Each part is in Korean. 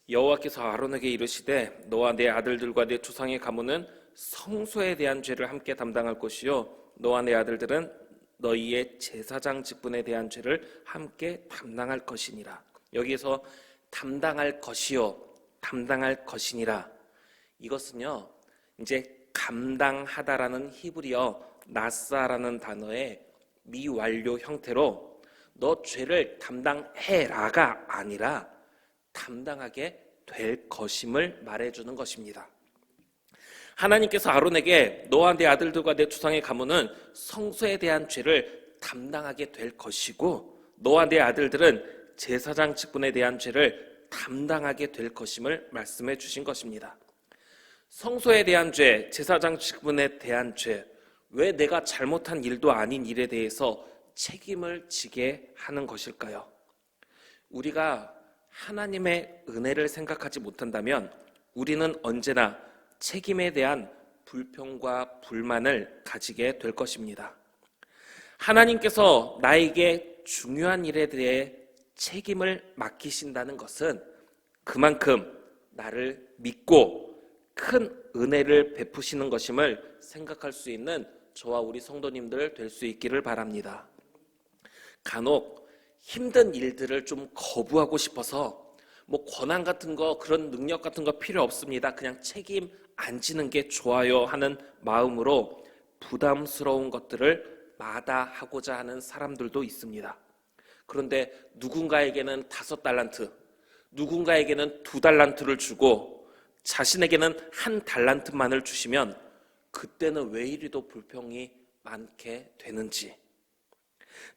여호와께서 아론에게 이르시되 너와 내 아들들과 내 조상의 가문은 성소에 대한 죄를 함께 담당할 것이요 너와 내 아들들은 너희의 제사장 직분에 대한 죄를 함께 담당할 것이니라. 여기에서 담당할 것이요 담당할 것이니라, 이것은요 이제 감당하다라는 히브리어 나사라는 단어의 미완료 형태로 너 죄를 담당해라가 아니라 담당하게 될 것임을 말해주는 것입니다. 하나님께서 아론에게 너와 내 아들들과 내 조상의 가문은 성소에 대한 죄를 담당하게 될 것이고 너와 내 아들들은 제사장 직분에 대한 죄를 담당하게 될 것임을 말씀해 주신 것입니다. 성소에 대한 죄, 제사장 직분에 대한 죄, 왜 내가 잘못한 일도 아닌 일에 대해서 책임을 지게 하는 것일까요? 우리가 하나님의 은혜를 생각하지 못한다면 우리는 언제나 책임에 대한 불평과 불만을 가지게 될 것입니다. 하나님께서 나에게 중요한 일에 대해 책임을 맡기신다는 것은 그만큼 나를 믿고 큰 은혜를 베푸시는 것임을 생각할 수 있는 저와 우리 성도님들 될 수 있기를 바랍니다. 간혹 힘든 일들을 좀 거부하고 싶어서 권한 같은 거, 그런 능력 같은 거 필요 없습니다, 그냥 책임 안 지는 게 좋아요 하는 마음으로 부담스러운 것들을 마다하고자 하는 사람들도 있습니다. 그런데 누군가에게는 5달란트, 누군가에게는 2달란트를 주고 자신에게는 1달란트만을 주시면 그때는 왜 이리도 불평이 많게 되는지,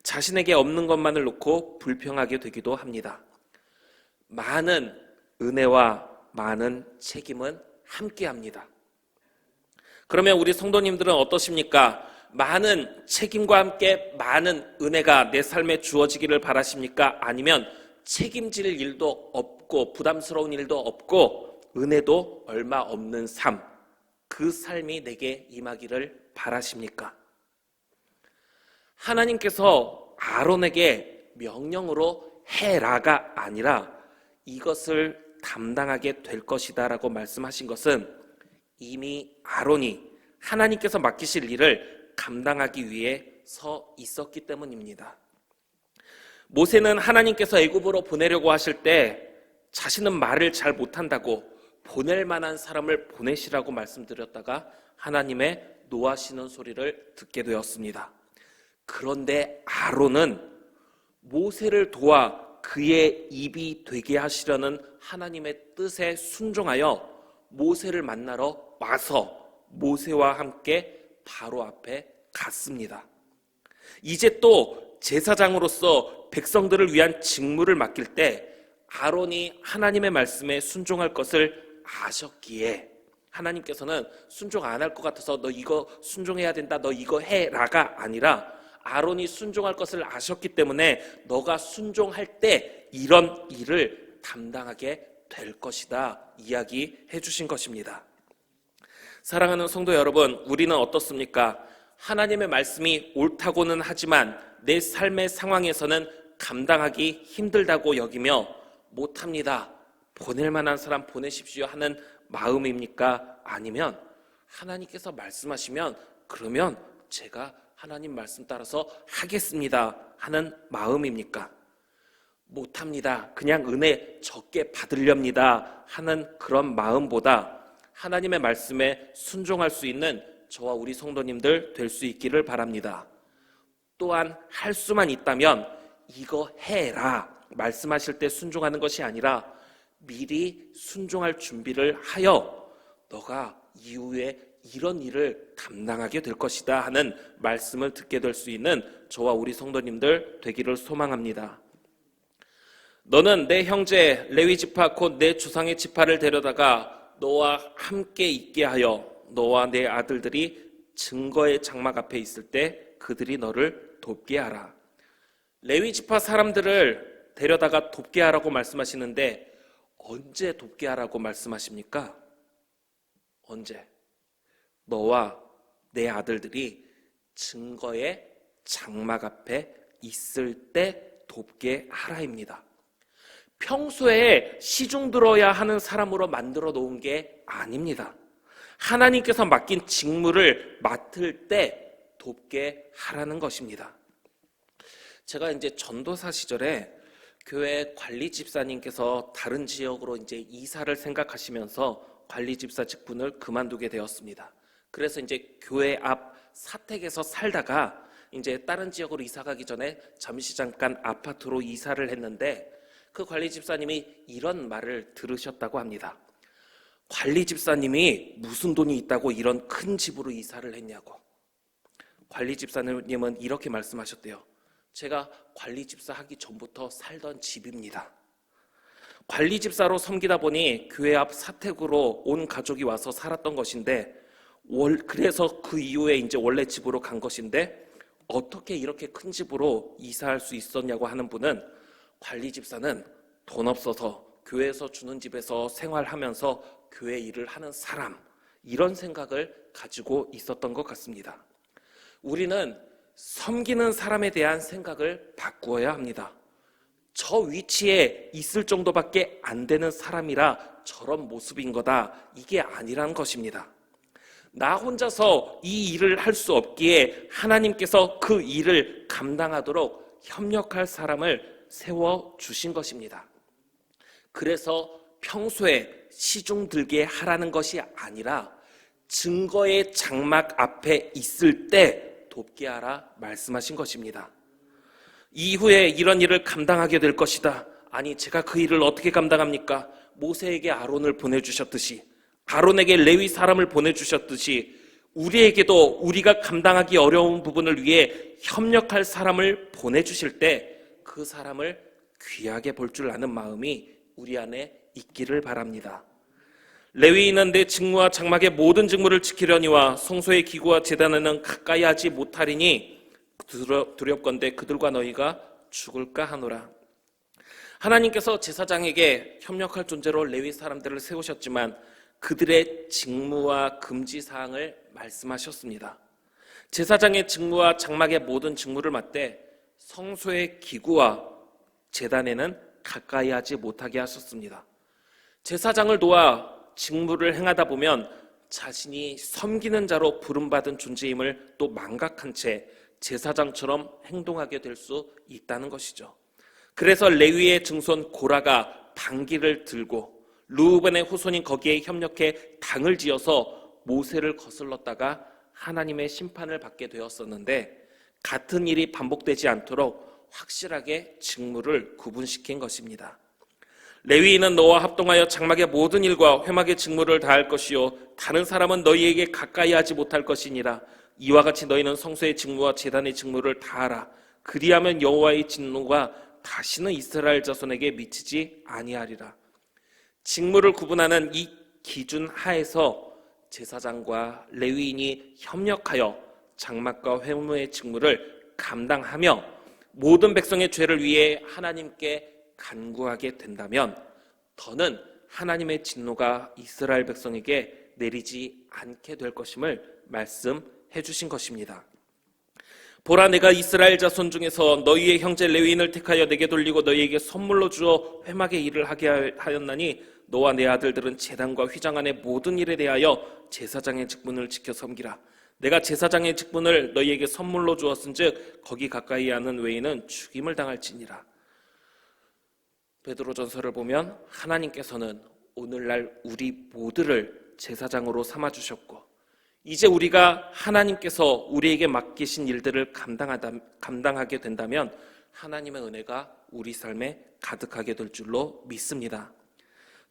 자신에게 없는 것만을 놓고 불평하게 되기도 합니다. 많은 은혜와 많은 책임은 함께합니다. 그러면 우리 성도님들은 어떠십니까? 많은 책임과 함께 많은 은혜가 내 삶에 주어지기를 바라십니까? 아니면 책임질 일도 없고 부담스러운 일도 없고 은혜도 얼마 없는 삶, 그 삶이 내게 임하기를 바라십니까? 하나님께서 아론에게 명령으로 해라가 아니라 이것을 담당하게 될 것이다 라고 말씀하신 것은 이미 아론이 하나님께서 맡기실 일을 감당하기 위해 서 있었기 때문입니다. 모세는 하나님께서 애굽으로 보내려고 하실 때 자신은 말을 잘 못한다고 보낼 만한 사람을 보내시라고 말씀드렸다가 하나님의 노하시는 소리를 듣게 되었습니다. 그런데 아론은 모세를 도와 그의 입이 되게 하시려는 하나님의 뜻에 순종하여 모세를 만나러 와서 모세와 함께 바로 앞에 갔습니다. 이제 또 제사장으로서 백성들을 위한 직무를 맡길 때 아론이 하나님의 말씀에 순종할 것을 아셨기에 하나님께서는 순종 안 할 것 같아서 너 이거 순종해야 된다, 너 이거 해라가 아니라 아론이 순종할 것을 아셨기 때문에 너가 순종할 때 이런 일을 담당하게 될 것이다 이야기해 주신 것입니다. 사랑하는 성도 여러분, 우리는 어떻습니까? 하나님의 말씀이 옳다고는 하지만 내 삶의 상황에서는 감당하기 힘들다고 여기며 못합니다, 보낼 만한 사람 보내십시오 하는 마음입니까? 아니면 하나님께서 말씀하시면 그러면 제가 하나님 말씀 따라서 하겠습니다 하는 마음입니까? 못합니다, 그냥 은혜 적게 받으렵니다 하는 그런 마음보다 하나님의 말씀에 순종할 수 있는 저와 우리 성도님들 될 수 있기를 바랍니다. 또한 할 수만 있다면 이거 해라 말씀하실 때 순종하는 것이 아니라 미리 순종할 준비를 하여 너가 이후에 이런 일을 담당하게 될 것이다 하는 말씀을 듣게 될 수 있는 저와 우리 성도님들 되기를 소망합니다. 너는 내 형제 레위 지파 곧 내 조상의 지파를 데려다가 너와 함께 있게 하여 너와 내 아들들이 증거의 장막 앞에 있을 때 그들이 너를 돕게 하라. 레위 지파 사람들을 데려다가 돕게 하라고 말씀하시는데 언제 돕게 하라고 말씀하십니까? 언제? 너와 내 아들들이 증거의 장막 앞에 있을 때 돕게 하라입니다. 평소에 시중 들어야 하는 사람으로 만들어 놓은 게 아닙니다. 하나님께서 맡긴 직무를 맡을 때 돕게 하라는 것입니다. 제가 이제 전도사 시절에 교회 관리 집사님께서 다른 지역으로 이제 이사를 생각하시면서 관리 집사 직분을 그만두게 되었습니다. 그래서 이제 교회 앞 사택에서 살다가 이제 다른 지역으로 이사 가기 전에 잠깐 아파트로 이사를 했는데 그 관리 집사님이 이런 말을 들으셨다고 합니다. 관리 집사님이 무슨 돈이 있다고 이런 큰 집으로 이사를 했냐고. 관리 집사님은 이렇게 말씀하셨대요. 제가 관리 집사 하기 전부터 살던 집입니다. 관리 집사로 섬기다 보니 교회 앞 사택으로 온 가족이 와서 살았던 것인데 그래서 그 이후에 이제 원래 집으로 간 것인데 어떻게 이렇게 큰 집으로 이사할 수 있었냐고 하는 분은 관리 집사는 돈 없어서 교회에서 주는 집에서 생활하면서 교회 일을 하는 사람, 이런 생각을 가지고 있었던 것 같습니다. 우리는 섬기는 사람에 대한 생각을 바꾸어야 합니다. 저 위치에 있을 정도밖에 안 되는 사람이라 저런 모습인 거다, 이게 아니란 것입니다. 나 혼자서 이 일을 할 수 없기에 하나님께서 그 일을 감당하도록 협력할 사람을 세워주신 것입니다. 그래서 평소에 시중 들게 하라는 것이 아니라 증거의 장막 앞에 있을 때 돕게 하라 말씀하신 것입니다. 이후에 이런 일을 감당하게 될 것이다. 아니, 제가 그 일을 어떻게 감당합니까? 모세에게 아론을 보내주셨듯이, 아론에게 레위 사람을 보내주셨듯이 우리에게도 우리가 감당하기 어려운 부분을 위해 협력할 사람을 보내주실 때 그 사람을 귀하게 볼 줄 아는 마음이 우리 안에 있기를 바랍니다. 레위인은 내 직무와 장막의 모든 직무를 지키려니와 성소의 기구와 제단에는 가까이 하지 못하리니 두렵건대 그들과 너희가 죽을까 하노라. 하나님께서 제사장에게 협력할 존재로 레위 사람들을 세우셨지만 그들의 직무와 금지사항을 말씀하셨습니다. 제사장의 직무와 장막의 모든 직무를 맡되 성소의 기구와 제단에는 가까이 하지 못하게 하셨습니다. 제사장을 도와 직무를 행하다 보면 자신이 섬기는 자로 부름받은 존재임을 또 망각한 채 제사장처럼 행동하게 될 수 있다는 것이죠. 그래서 레위의 증손 고라가 방기를 들고 르우벤의 후손인 거기에 협력해 당을 지어서 모세를 거슬렀다가 하나님의 심판을 받게 되었었는데, 같은 일이 반복되지 않도록 확실하게 직무를 구분시킨 것입니다. 레위인은 너와 합동하여 장막의 모든 일과 회막의 직무를 다할 것이요 다른 사람은 너희에게 가까이 하지 못할 것이니라. 이와 같이 너희는 성소의 직무와 제단의 직무를 다하라. 그리하면 여호와의 진노가 다시는 이스라엘 자손에게 미치지 아니하리라. 직무를 구분하는 이 기준 하에서 제사장과 레위인이 협력하여 장막과 회무의 직무를 감당하며 모든 백성의 죄를 위해 하나님께 간구하게 된다면 더는 하나님의 진노가 이스라엘 백성에게 내리지 않게 될 것임을 말씀해 주신 것입니다. 보라, 내가 이스라엘 자손 중에서 너희의 형제 레위인을 택하여 내게 돌리고 너희에게 선물로 주어 회막의 일을 하게 하였나니 너와 내 아들들은 제단과 휘장 안의 모든 일에 대하여 제사장의 직분을 지켜 섬기라. 내가 제사장의 직분을 너희에게 선물로 주었은즉 거기 가까이 하는 외에는 죽임을 당할지니라. 베드로전서를 보면 하나님께서는 오늘날 우리 모두를 제사장으로 삼아주셨고 이제 우리가 하나님께서 우리에게 맡기신 일들을 감당하게 된다면 하나님의 은혜가 우리 삶에 가득하게 될 줄로 믿습니다.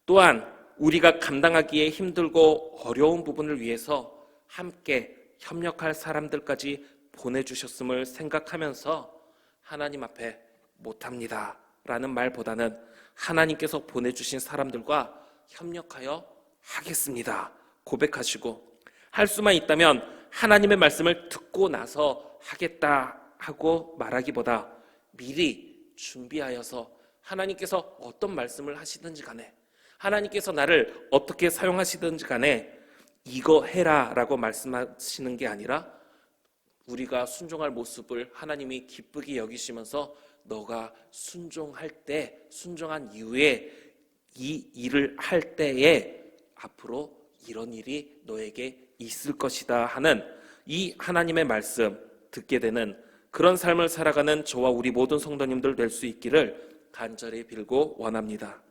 또한 우리가 감당하기에 힘들고 어려운 부분을 위해서 함께 협력할 사람들까지 보내주셨음을 생각하면서 하나님 앞에 못합니다 라는 말보다는 하나님께서 보내주신 사람들과 협력하여 하겠습니다 고백하시고, 할 수만 있다면 하나님의 말씀을 듣고 나서 하겠다 하고 말하기보다 미리 준비하여서 하나님께서 어떤 말씀을 하시든지 간에, 하나님께서 나를 어떻게 사용하시든지 간에 이거 해라 라고 말씀하시는 게 아니라 우리가 순종할 모습을 하나님이 기쁘게 여기시면서 너가 순종할 때, 순종한 이후에 이 일을 할 때에 앞으로 이런 일이 너에게 있을 것이다 하는 이 하나님의 말씀 듣게 되는 그런 삶을 살아가는 저와 우리 모든 성도님들 될 수 있기를 간절히 빌고 원합니다.